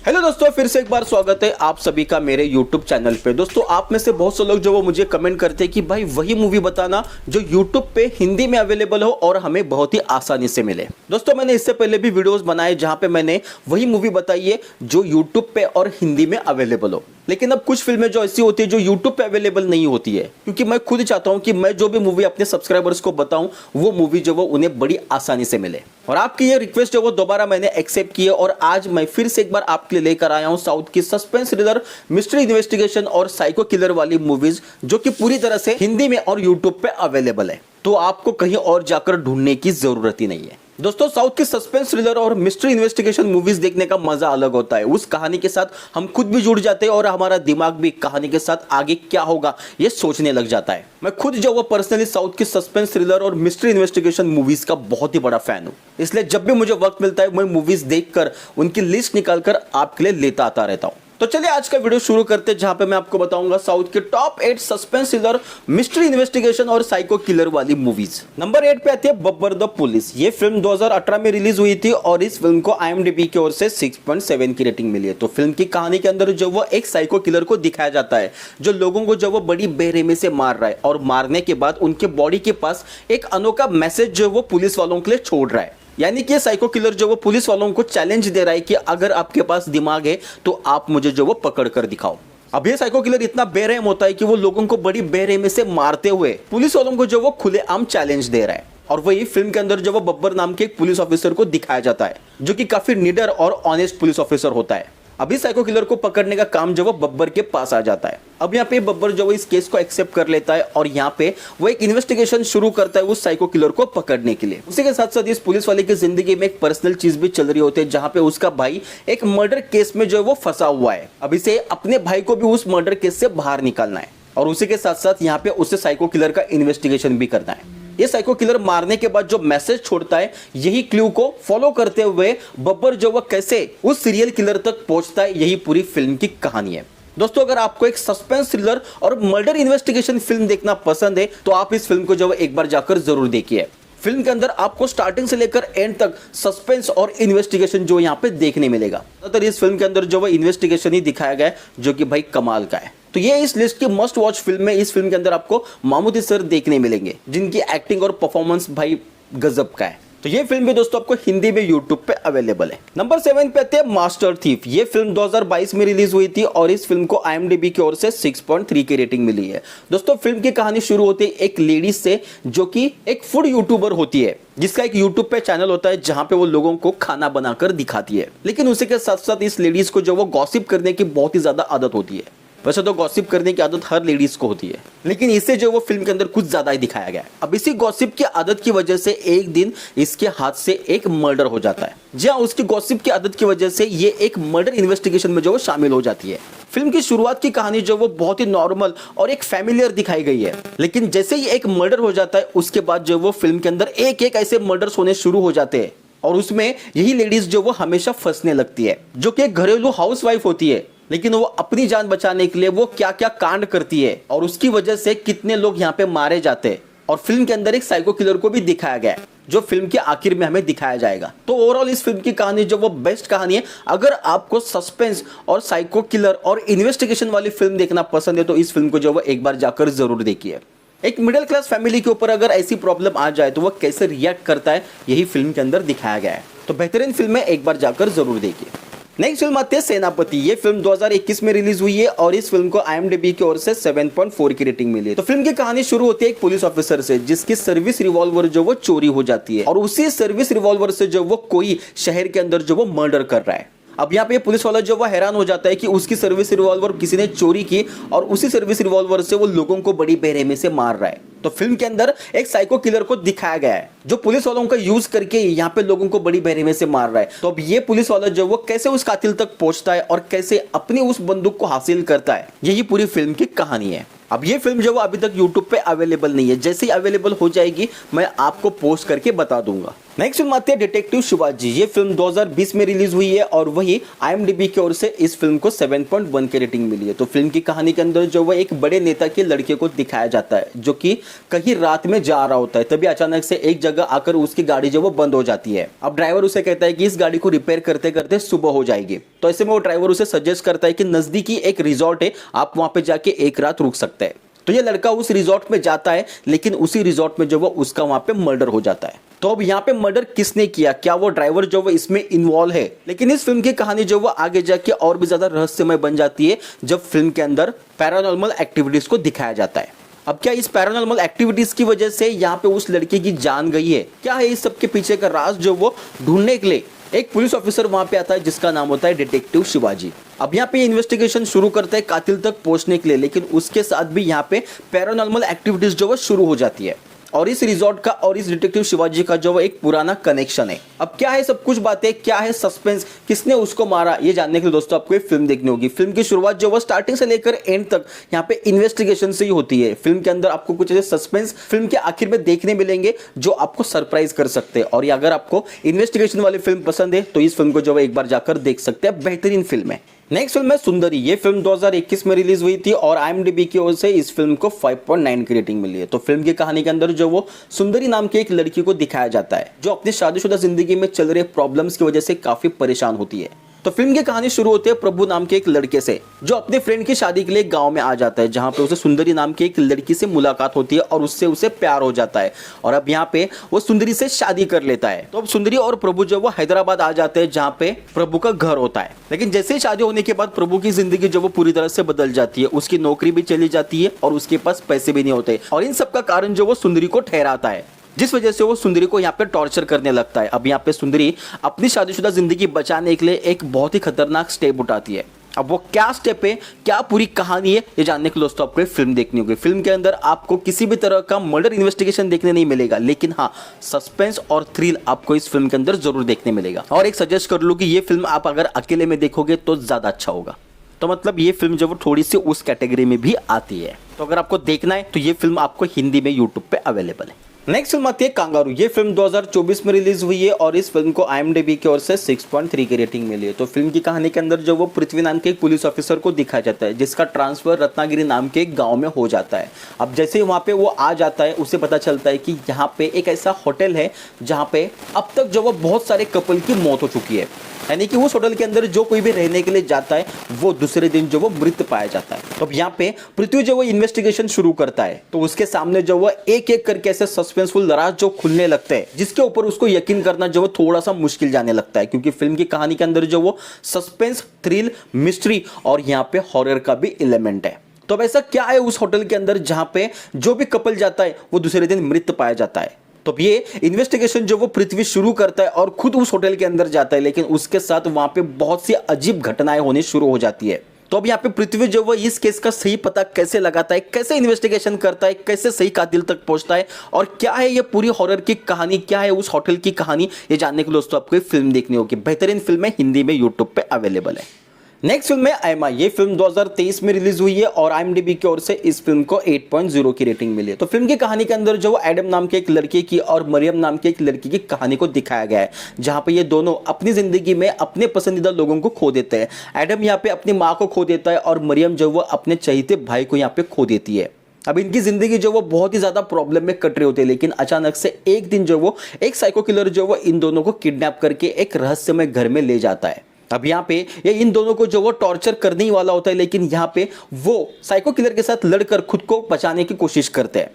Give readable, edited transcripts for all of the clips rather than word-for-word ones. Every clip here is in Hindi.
हेलो दोस्तों, फिर से एक बार स्वागत है आप सभी का मेरे YouTube चैनल पे। दोस्तों, आप में से बहुत से लोग जो वो मुझे कमेंट करते हैं कि भाई वही मूवी बताना जो YouTube पे हिंदी में अवेलेबल हो और हमें बहुत ही आसानी से मिले। दोस्तों, मैंने इससे पहले भी वीडियोस बनाए जहां पे मैंने वही मूवी बताई है जो YouTube पे और हिंदी में अवेलेबल हो। लेकिन अब कुछ फिल्में जो ऐसी होती है जो YouTube पे अवेलेबल नहीं होती है, क्योंकि मैं खुद चाहता हूं कि मैं जो भी मूवी अपने सब्सक्राइबर्स को बताऊं वो मूवी जो वो उन्हें बड़ी आसानी से मिले। और आपकी ये रिक्वेस्ट जो वो दोबारा मैंने एक्सेप्ट की है और आज मैं फिर से एक बार आपके लिए लेकर आया हूं साउथ की सस्पेंस थ्रिलर, मिस्ट्री इन्वेस्टिगेशन और साइको किलर वाली मूवीज जो कि पूरी तरह से हिंदी में और यूट्यूब पे अवेलेबल है। तो आपको कहीं और जाकर ढूंढने की जरूरत ही नहीं है। दोस्तों, साउथ की सस्पेंस थ्रिलर और मिस्ट्री इन्वेस्टिगेशन मूवीज देखने का मजा अलग होता है। उस कहानी के साथ हम खुद भी जुड़ जाते हैं और हमारा दिमाग भी कहानी के साथ आगे क्या होगा ये सोचने लग जाता है। मैं खुद जो वो पर्सनली साउथ की सस्पेंस थ्रिलर और मिस्ट्री इन्वेस्टिगेशन मूवीज का बहुत ही बड़ा फैन हूं। इसलिए जब भी मुझे वक्त मिलता है मैं मूवीज देखकर उनकी लिस्ट निकालकर आपके लिए लेता आता रहता हूं। तो चलिए आज का वीडियो शुरू करते हैं, जहां पे मैं आपको बताऊंगा साउथ के top 8 suspense thriller, mystery investigation और साइको किलर वाली मूवीज। नंबर 8 पे आती है बब्बर द पुलिस। ये फिल्म 2018 में रिलीज हुई थी और इस फिल्म को IMDb की ओर से 6.7 की रेटिंग मिली है। तो फिल्म की कहानी के अंदर जो वो एक साइको किलर को दिखाया जाता है जो लोगों को जो वो बड़ी बेरहमी से मार रहा है और मारने के बाद उनके बॉडी के पास एक अनोखा मैसेज जो वो पुलिस वालों के लिए छोड़ रहा है। यानी कि साइको किलर जो वो पुलिस वालों को चैलेंज दे रहा है कि अगर आपके पास दिमाग है तो आप मुझे जो वो पकड़ कर दिखाओ। अब ये साइको किलर इतना बेरहम होता है कि वो लोगों को बड़ी बेरहमी से मारते हुए पुलिस वालों को जो वो खुलेआम चैलेंज दे रहा है। और वही फिल्म के अंदर जो वो बब्बर नाम के एक पुलिस ऑफिसर को दिखाया जाता है जो कि काफी निडर और ऑनेस्ट पुलिस ऑफिसर होता है। अभी साइको किलर को पकड़ने का काम जो वो बब्बर के पास आ जाता है। अब यहाँ पे बब्बर जो वो इस केस को एक्सेप्ट कर लेता है और यहाँ पे वो एक इन्वेस्टिगेशन शुरू करता है उस साइको किलर को पकड़ने के लिए। उसी के साथ साथ इस पुलिस वाले की जिंदगी में एक पर्सनल चीज भी चल रही होती है जहाँ पे उसका भाई एक मर्डर केस में जो वो फंसा हुआ है। अब इसे अपने भाई को भी उस मर्डर केस से बाहर निकालना है और उसी के साथ साथ यहाँ पे उसे साइको किलर का इन्वेस्टिगेशन भी करना है। ये साइको किलर मारने के बाद जो मैसेज छोड़ता है यही क्लू को फॉलो करते हुए बब्बर जो वो कैसे उस सीरियल किलर तक पहुंचता है, यही पूरी फिल्म की कहानी है। दोस्तों, अगर आपको एक सस्पेंस थ्रिलर और मर्डर इन्वेस्टिगेशन फिल्म देखना पसंद है तो आप इस फिल्म को जो एक बार जाकर जरूर देखिए। फिल्म के अंदर आपको स्टार्टिंग से लेकर एंड तक सस्पेंस और इन्वेस्टिगेशन जो यहाँ पे देखने मिलेगा। ज्यादातर इस फिल्म के अंदर जो वो इन्वेस्टिगेशन ही दिखाया गया है जो कि भाई कमाल का है। तो ये इस लिस्ट की मस्ट वॉच फिल्म है। इस फिल्म के अंदर आपको मामूदी सर देखने मिलेंगे जिनकी एक्टिंग और परफॉर्मेंस भाई गजब का है। तो ये फिल्म भी दोस्तों आपको हिंदी में यूट्यूब पे अवेलेबल है। नंबर 7 पे आते हैं मास्टर थीफ। ये फिल्म 2022 में रिलीज हुई थी और इस फिल्म को IMDb की ओर से 6.3 की रेटिंग मिली है। दोस्तों, फिल्म की कहानी शुरू होती है एक लेडीज से जो कि एक फूड यूट्यूबर होती है जिसका एक यूट्यूब पे चैनल होता है जहां पे वो लोगों को खाना बनाकर दिखाती है। लेकिन उसी के साथ साथ इस लेडीज को जो वो गॉसिप करने की बहुत ही ज्यादा आदत होती है। वैसे तो गॉसिप करने की आदत हर लेडीज को होती है, लेकिन इसे जो वो फिल्म के अंदर कुछ ज्यादा ही दिखाया गया है। अब इसी गॉसिप की आदत की वजह से एक दिन इसके हाथ से एक मर्डर हो जाता है। जी हाँ, उसकी गॉसिप की आदत की वजह से ये एक मर्डर इन्वेस्टिगेशन में जो वो शामिल हो जाती है। फिल्म की शुरुआत की कहानी जो वो बहुत ही नॉर्मल और एक फैमिलियर दिखाई गई है, लेकिन जैसे ही एक मर्डर हो जाता है उसके बाद जो वो फिल्म के अंदर एक एक ऐसे मर्डर्स होने शुरू हो जाते हैं और उसमें यही लेडीज जो वो हमेशा फंसने लगती है जो कि एक घरेलू हाउसवाइफ होती है। लेकिन वो अपनी जान बचाने के लिए वो क्या क्या कांड करती है और उसकी वजह से कितने लोग यहाँ पे मारे जाते हैं। और फिल्म के अंदर एक साइको किलर को भी दिखाया गया है जो फिल्म के आखिर में हमें दिखाया जाएगा। तो ओवरऑल इस फिल्म की कहानी जो वो बेस्ट कहानी है। अगर आपको सस्पेंस और साइको किलर और इन्वेस्टिगेशन वाली फिल्म देखना पसंद है तो इस फिल्म को जो वो एक बार जाकर जरूर देखिए। एक मिडिल क्लास फैमिली के ऊपर अगर ऐसी प्रॉब्लम आ जाए तो वो कैसे रिएक्ट करता है यही फिल्म के अंदर दिखाया गया है। तो बेहतरीन फिल्म है, एक बार जाकर जरूर देखिए। नेक्स्ट फिल्म आती है सेनापति। ये फिल्म 2021 में रिलीज हुई है और इस फिल्म को IMDb की ओर से 7.4 की रेटिंग मिली है। तो फिल्म की कहानी शुरू होती है एक पुलिस ऑफिसर से जिसकी सर्विस रिवॉल्वर जो वो चोरी हो जाती है और उसी सर्विस रिवॉल्वर से जो वो कोई शहर के अंदर जो वो मर्डर कर रहा है। अब यहाँ पे पुलिस वाला जो वो हैरान हो जाता है कि उसकी सर्विस रिवॉल्वर किसी ने चोरी की और उसी सर्विस रिवॉल्वर से वो लोगों को बड़ी बेरहमी से मार रहा है। तो फिल्म के अंदर एक साइको किलर को दिखाया गया है जो पुलिस वालों का यूज करके यहाँ पे लोगों को बड़ी बेरहमी से मार रहा है। तो अब ये पुलिस वाला जो वो कैसे उस कातिल तक पहुंचता है और कैसे अपनी उस बंदूक को हासिल करता है, यही पूरी फिल्म की कहानी है। अब ये फिल्म जो वो अभी तक यूट्यूब पे अवेलेबल नहीं है, जैसे ही अवेलेबल हो जाएगी मैं आपको पोस्ट करके बता दूंगा। नेक्स्ट फिल्म आती है डिटेक्टिव शिवाजी। ये फिल्म 2020 में रिलीज हुई है और वही IMDb की ओर से इस फिल्म को 7.1 की रेटिंग मिली है। तो फिल्म की कहानी के अंदर जो वो एक बड़े नेता के लड़के को दिखाया जाता है जो कि कहीं रात में जा रहा होता है, तभी अचानक से एक जगह आकर उसकी गाड़ी जो वो बंद हो जाती है। अब ड्राइवर उसे कहता है कि इस गाड़ी को रिपेयर करते करते सुबह हो जाएगी। तो ऐसे में वो ड्राइवर उसे सजेस्ट करता है कि नजदीकी एक रिजॉर्ट है, आप वहां पे जाके एक रात रुक सकते हैं। तो ये लड़का उस रिजॉर्ट में जाता है, लेकिन उसी रिजॉर्ट में जो वो उसका वहां पे मर्डर हो जाता है। तो अब यहाँ पे मर्डर किसने किया, क्या वो ड्राइवर जो वो इसमें इन्वॉल्व है? लेकिन इस फिल्म की कहानी जो वो आगे जाके और भी ज्यादा रहस्यमय बन जाती है जब फिल्म के अंदर पैरानॉर्मल एक्टिविटीज को दिखाया जाता है। अब क्या इस पैरानॉर्मल एक्टिविटीज की वजह से यहाँ पे उस लड़के की जान गई है? क्या है इस सब के पीछे का राज जो वो ढूंढने के लिए एक पुलिस ऑफिसर वहां पे आता है जिसका नाम होता है डिटेक्टिव शिवाजी। अब यहाँ पे इन्वेस्टिगेशन शुरू करता है कातिल तक पहुंचने के लिए, लेकिन उसके साथ भी यहाँ पे पैरानॉर्मल एक्टिविटीज जो वो शुरू हो जाती है और इस रिजॉर्ट का और इस डिटेक्टिव शिवाजी का जो एक पुराना कनेक्शन है। अब क्या है सब कुछ बातें, क्या है सस्पेंस, किसने उसको मारा, ये जानने के लिए दोस्तों आपको ये फिल्म देखनी होगी। फिल्म की शुरुआत जो वो स्टार्टिंग से लेकर एंड तक यहाँ पे इन्वेस्टिगेशन से ही होती है। फिल्म के अंदर आपको कुछ ऐसे सस्पेंस फिल्म के आखिर में देखने मिलेंगे जो आपको सरप्राइज कर सकते हैं। और ये अगर आपको इन्वेस्टिगेशन वाली फिल्म पसंद है तो इस फिल्म को जो है एक बार जाकर देख सकते हैं, बेहतरीन फिल्म है। नेक्स्ट फिल्म है सुंदरी। ये फिल्म 2021 में रिलीज हुई थी और IMDb की ओर से इस फिल्म को 5.9 की रेटिंग मिली है। तो फिल्म की कहानी के अंदर जो वो सुंदरी नाम की एक लड़की को दिखाया जाता है जो अपनी शादीशुदा जिंदगी में चल रहे प्रॉब्लम्स की वजह से काफी परेशान होती है। तो फिल्म की कहानी शुरू होती है प्रभु नाम के एक लड़के से जो अपने फ्रेंड की शादी के लिए गांव में आ जाता है, जहां पे उसे सुंदरी नाम की एक लड़की से मुलाकात होती है और उससे उसे प्यार हो जाता है और अब यहाँ पे वो सुंदरी से शादी कर लेता है। तो अब सुंदरी और प्रभु जो वो हैदराबाद आ जाते हैं जहाँ पे प्रभु का घर होता है। लेकिन जैसे ही शादी होने के बाद प्रभु की जिंदगी जो वो पूरी तरह से बदल जाती है, उसकी नौकरी भी चली जाती है और उसके पास पैसे भी नहीं होते और इन सब का कारण जो वो सुंदरी को ठहराता है, जिस वजह से वो सुंदरी को यहाँ पे टॉर्चर करने लगता है। अब यहाँ पे सुंदरी अपनी शादीशुदा जिंदगी बचाने के लिए एक बहुत ही खतरनाक स्टेप उठाती है। अब वो क्या स्टेप है, क्या पूरी कहानी है, ये जानने के लिए दोस्तों आपको फिल्म देखनी होगी। फिल्म के अंदर आपको किसी भी तरह का मर्डर इन्वेस्टिगेशन देखने नहीं मिलेगा, लेकिन हाँ सस्पेंस और थ्रिल आपको इस फिल्म के अंदर जरूर देखने मिलेगा। और एक सजेस्ट कर लूँ कि ये फिल्म आप अगर अकेले में देखोगे तो ज्यादा अच्छा होगा। तो मतलब ये फिल्म जो वो थोड़ी सी उस कैटेगरी में भी आती है। तो अगर आपको देखना है तो ये फिल्म आपको हिंदी में यूट्यूब पे अवेलेबल है। नेक्स्ट फिल्म आती है कांगारू। ये फिल्म 2024 में रिलीज हुई है और इस फिल्म को IMDb की ओर से 6.3 की रेटिंग मिली है। तो फिल्म की कहानी के अंदर जो वो पृथ्वी नाम के एक पुलिस ऑफिसर को दिखाया जाता है जिसका ट्रांसफर रत्नागिरी नाम के एक गांव में हो जाता है। अब जैसे ही वहां पे वो आ जाता है उसे पता चलता है कि यहाँ पे एक ऐसा होटल है जहाँ पे अब तक जो वो बहुत सारे कपल की मौत हो चुकी है, यानी कि उस होटल के अंदर जो कोई भी रहने के लिए जाता है वो दूसरे दिन जो वो मृत पाया जाता है। तो अब यहाँ पे पृथ्वी जो वो इन्वेस्टिगेशन शुरू करता है तो उसके सामने जो वो एक एक करके ऐसे सस्पेंसफुल राज जो खुलने लगते हैं जिसके ऊपर उसको यकीन करना जो वो थोड़ा सा मुश्किल जाने लगता है, क्योंकि फिल्म की कहानी के अंदर जो वो सस्पेंस, थ्रिल, मिस्ट्री और यहाँ पे हॉरर का भी एलिमेंट है। तो अब ऐसा क्या है उस होटल के अंदर जहाँ पे जो भी कपल जाता है वो दूसरे दिन मृत पाया जाता है? तो ये इन्वेस्टिगेशन जो वो पृथ्वी शुरू करता है और खुद उस होटल के अंदर जाता है, लेकिन उसके साथ वहां पे बहुत सी अजीब घटनाएं होनी शुरू हो जाती है। तो अब यहाँ पे पृथ्वी जो वो इस केस का सही पता कैसे लगाता है, कैसे इन्वेस्टिगेशन करता है, कैसे सही कातिल तक पहुंचता है और क्या है ये पूरी हॉरर की कहानी, क्या है उस होटल की कहानी, ये जानने के लिए दोस्तों आपको फिल्म देखनी होगी। बेहतरीन फिल्म है, हिंदी में यूट्यूब पे अवेलेबल है। नेक्स्ट फिल्म है एमा। ये फिल्म 2023 में रिलीज हुई है और IMDb की ओर से इस फिल्म को 8.0 की रेटिंग मिली है। तो फिल्म की कहानी के अंदर जो एडम नाम के एक लड़के की और मरियम नाम के एक लड़की की कहानी को दिखाया गया है, जहां पे ये दोनों अपनी जिंदगी में अपने पसंदीदा लोगों को खो देते हैं। एडम यहाँ पे अपनी माँ को खो देता है और मरियम जो वो अपने चहेते भाई को यहाँ पे खो देती है। अब इनकी जिंदगी जो वो बहुत ही ज्यादा प्रॉब्लम में कट रही होती है, लेकिन अचानक से एक दिन जो वो एक साइको किलर जो वो इन दोनों को किडनैप करके एक रहस्यमय घर में ले जाता है। अब यहाँ पे ये इन दोनों को जो वो टॉर्चर करने ही वाला होता है, लेकिन यहाँ पे वो साइको किलर के साथ लड़कर खुद को बचाने की कोशिश करते हैं।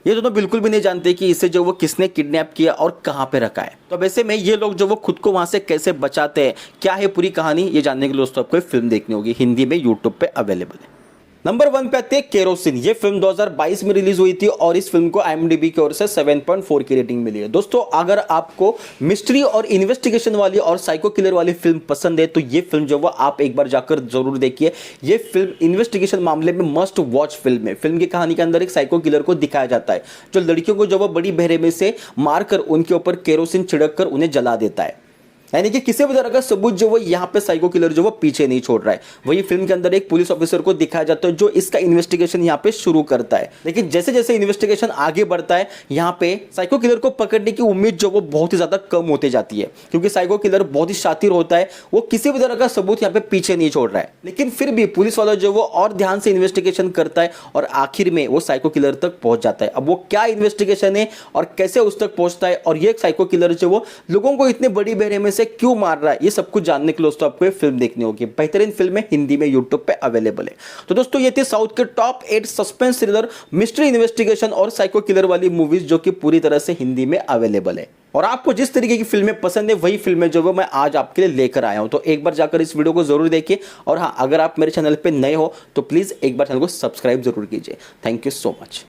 ये दोनों बिल्कुल भी नहीं जानते कि इसे जो वो किसने किडनैप किया और कहाँ पे रखा है। तो वैसे में ये लोग जो वो खुद को वहां से कैसे बचाते हैं, क्या है पूरी कहानी, ये जानने के लिए दोस्तों आपको फिल्म देखनी होगी। हिंदी में यूट्यूब पे अवेलेबल है। नंबर 1 पे आती है केरोसिन। ये फिल्म 2022 में रिलीज हुई थी और इस फिल्म को IMDb की ओर से 7.4 की रेटिंग मिली है। दोस्तों अगर आपको मिस्ट्री और इन्वेस्टिगेशन वाली और साइको किलर वाली फिल्म पसंद है तो ये फिल्म जो वो आप एक बार जाकर जरूर देखिए। ये फिल्म इन्वेस्टिगेशन मामले में मस्ट वॉच फिल्म है। फिल्म की कहानी के अंदर एक साइको किलर को दिखाया जाता है जो लड़कियों को जो वो बड़ी बहरे में से मारकर उनके ऊपर केरोसिन छिड़क कर उन्हें जला देता है। यानी कि किसी भी तरह का सबूत जो वो यहाँ पे साइको किलर जो वो पीछे नहीं छोड़ रहा है। वही फिल्म के अंदर एक पुलिस ऑफिसर को दिखाया जाता है जो इसका इन्वेस्टिगेशन यहाँ पे शुरू करता है, लेकिन जैसे जैसे इन्वेस्टिगेशन आगे बढ़ता है यहाँ पे साइको किलर को पकड़ने की उम्मीद जो वो बहुत ही ज्यादा कम होती जाती है, क्योंकि साइको किलर बहुत ही शातिर होता है, वो किसी भी तरह का सबूत यहाँ पे पीछे नहीं छोड़ रहा है। लेकिन फिर भी पुलिस वाला जो वो और ध्यान से इन्वेस्टिगेशन करता है और आखिर में वो साइको किलर तक पहुंच जाता है। अब वो क्या इन्वेस्टिगेशन है और कैसे उस तक पहुंचता है और ये साइको किलर जो वो लोगों को इतने बड़ी बेरहमी से क्यों मार रहा है, ये सब कुछ जानने के लिए दोस्तों आपको ये फिल्म देखनी होगी। बेहतरीन फिल्म है, हिंदी में यूट्यूब पे अवेलेबल है। तो दोस्तों ये थी साउथ के top 8 suspense thriller, mystery, investigation और साइको किलर वाली मूवीज जो कि पूरी तरह से हिंदी में अवेलेबल है। और आपको जिस तरीके की फिल्में पसंद है वही फिल्में जो वो मैं आज आपके लिए लेकर आया हूं। तो एक बार जाकर इस वीडियो को जरूर देखिए और हाँ, अगर आप मेरे चैनल पे नए हो तो प्लीज एक बार चैनल को सब्सक्राइब जरूर कीजिए। Thank you so much.